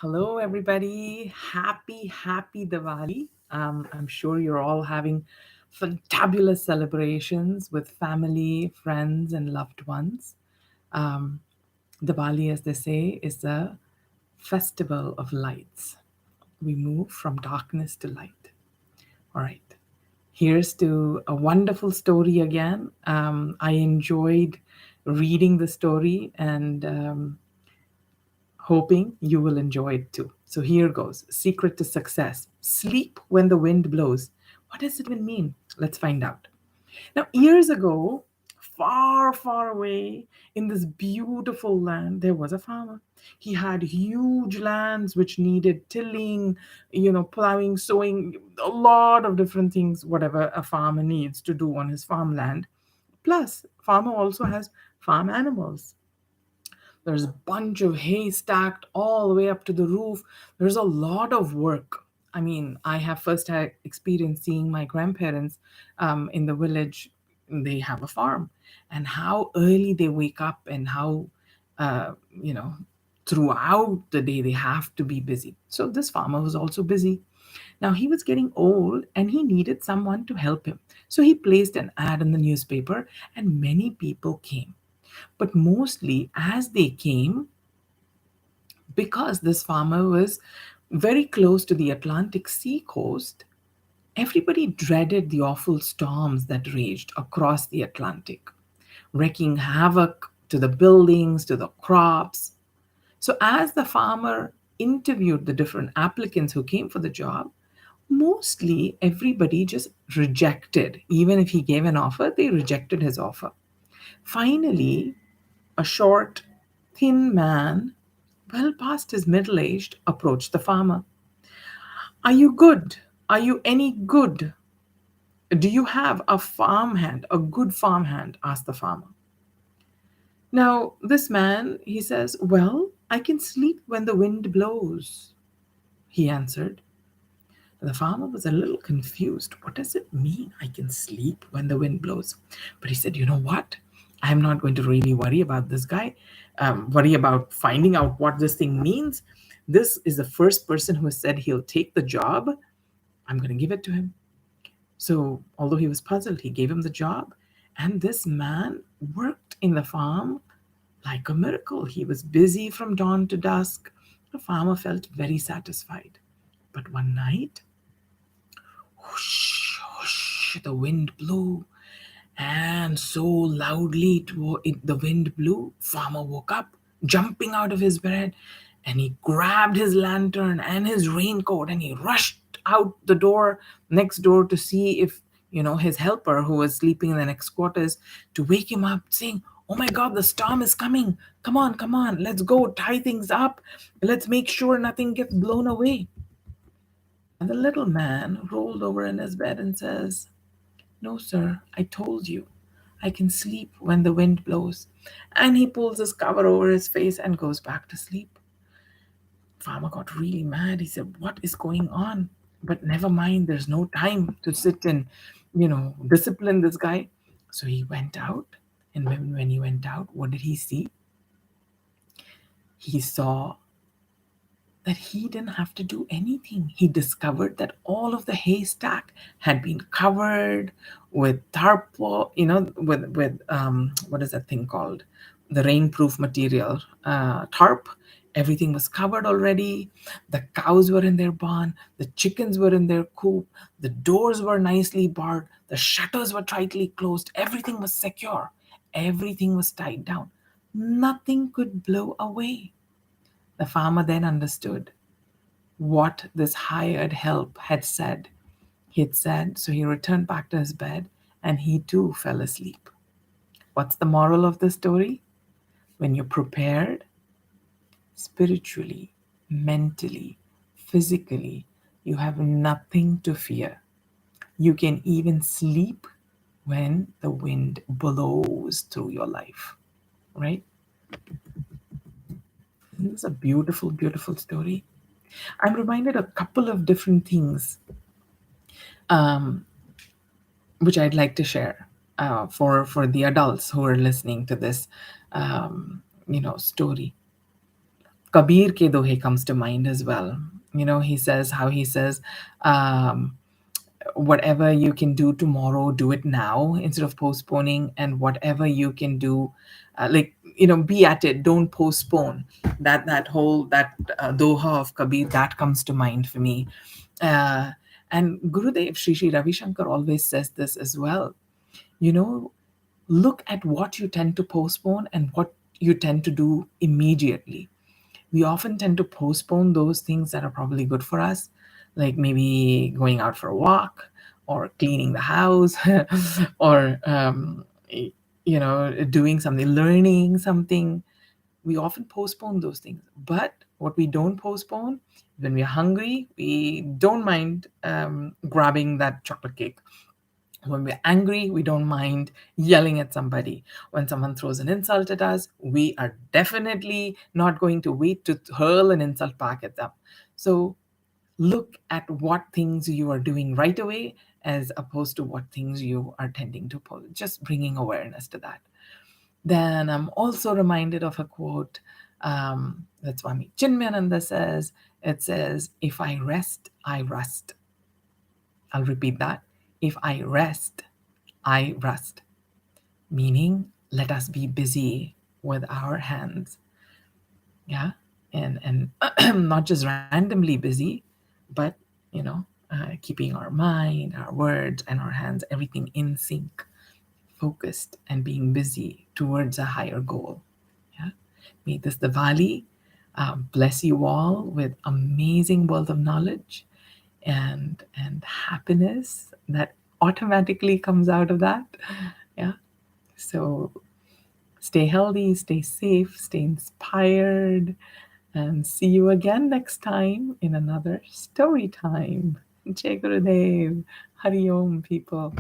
Hello, everybody. Happy Diwali. I'm sure you're all having fantabulous celebrations with family, friends, and loved ones. Um, Diwali, as they say, is the festival of lights. We move from darkness to light. All right. Here's to a wonderful story again. I enjoyed reading the story and hoping you will enjoy it too. So here goes. Secret to success. Sleep when the wind blows. What does it even mean? Let's find out. Now, years ago, far away in this beautiful land, there was a farmer. He had huge lands which needed tilling, plowing, sowing, a lot of different things, whatever a farmer needs to do on his farmland. Plus, farmer also has farm animals. There's a bunch of hay stacked all the way up to the roof. There's a lot of work. I mean, I have first had experience seeing my grandparents in the village. They have a farm, and how early they wake up, and how, uh, you know, throughout the day they have to be busy. So this farmer was also busy. Now he was getting old and he needed someone to help him. So he placed an ad in the newspaper, and many people came. But mostly, as they came, because this farmer was very close to the Atlantic sea coast, everybody dreaded the awful storms that raged across the Atlantic, wreaking havoc to the buildings, to the crops. So, as the farmer interviewed the different applicants who came for the job, mostly everybody just rejected. Even if he gave an offer, they rejected his offer. Finally, a short, thin man, well past his middle age, approached the farmer. Are you good? Are you any good? Do you have a farmhand, a good farmhand? Asked the farmer. Now, this man, he says, well, I can sleep when the wind blows, he answered. The farmer was a little confused. What does it mean, I can sleep when the wind blows? But he said, you know what? I'm not going to really worry about this guy, worry about finding out what this thing means. This is the first person who has said he'll take the job. I'm going to give it to him. So, although he was puzzled, he gave him the job. And this man worked in the farm like a miracle. He was busy from dawn to dusk. The farmer felt very satisfied. But one night, whoosh, whoosh, the wind blew, and so loudly the wind blew, farmer woke up, jumping out of his bed, and he grabbed his lantern and his raincoat, and he rushed out the door, next door, to see if, his helper, who was sleeping in the next quarters, to wake him up, saying, oh my God, the storm is coming. Come on, let's go tie things up. Let's make sure nothing gets blown away. And the little man rolled over in his bed and says, no, sir, I told you. I can sleep when the wind blows. And he pulls his cover over his face and goes back to sleep. Farmer got really mad. He said, what is going on? But never mind, there's no time to sit and, discipline this guy. So he went out. And when he went out, what did he see? He saw that he didn't have to do anything. He discovered that all of the haystack had been covered with tarpaulin, with what is that thing called? The rainproof material, tarp. Everything was covered already. The cows were in their barn. The chickens were in their coop. The doors were nicely barred. The shutters were tightly closed. Everything was secure. Everything was tied down. Nothing could blow away. The farmer then understood what this hired help had said. He had said, so he returned back to his bed and he too fell asleep. What's the moral of the story? When you're prepared, spiritually, mentally, physically, you have nothing to fear. You can even sleep when the wind blows through your life, right? This is a beautiful, beautiful story. I'm reminded a couple of different things, um, which I'd like to share for the adults who are listening to this, story. Kabir ke dohe comes to mind as well. He says how he says, um, whatever you can do tomorrow, do it now instead of postponing. And whatever you can do, like, be at it, don't postpone. That doha of Kabir, that comes to mind for me. uh, and Gurudev Sri Ravi Shankar always says this as well. you know Look at what you tend to postpone and what you tend to do immediately. We often tend to postpone those things that are probably good for us, like maybe going out for a walk or cleaning the house, or doing something, learning something. We often postpone those things, but what we don't postpone, when we're hungry, we don't mind grabbing that chocolate cake. When we're angry, we don't mind yelling at somebody. When someone throws an insult at us, we are definitely not going to wait to hurl an insult back at them. So look at what things you are doing right away as opposed to what things you are tending to pull. Just bringing awareness to that. Then I'm also reminded of a quote that Swami Chinmayananda says. It says, "If I rest, I rust." I'll repeat that. If I rest, I rust. Meaning, let us be busy with our hands. Yeah. And not just randomly busy, but, keeping our mind, our words, and our hands, everything in sync, focused, and being busy towards a higher goal. Yeah. May this Diwali bless you all with amazing wealth of knowledge and happiness that automatically comes out of that. Yeah. So stay healthy, stay safe, stay inspired, and see you again next time in another story time. Jai Gurudev. Hari Om, people.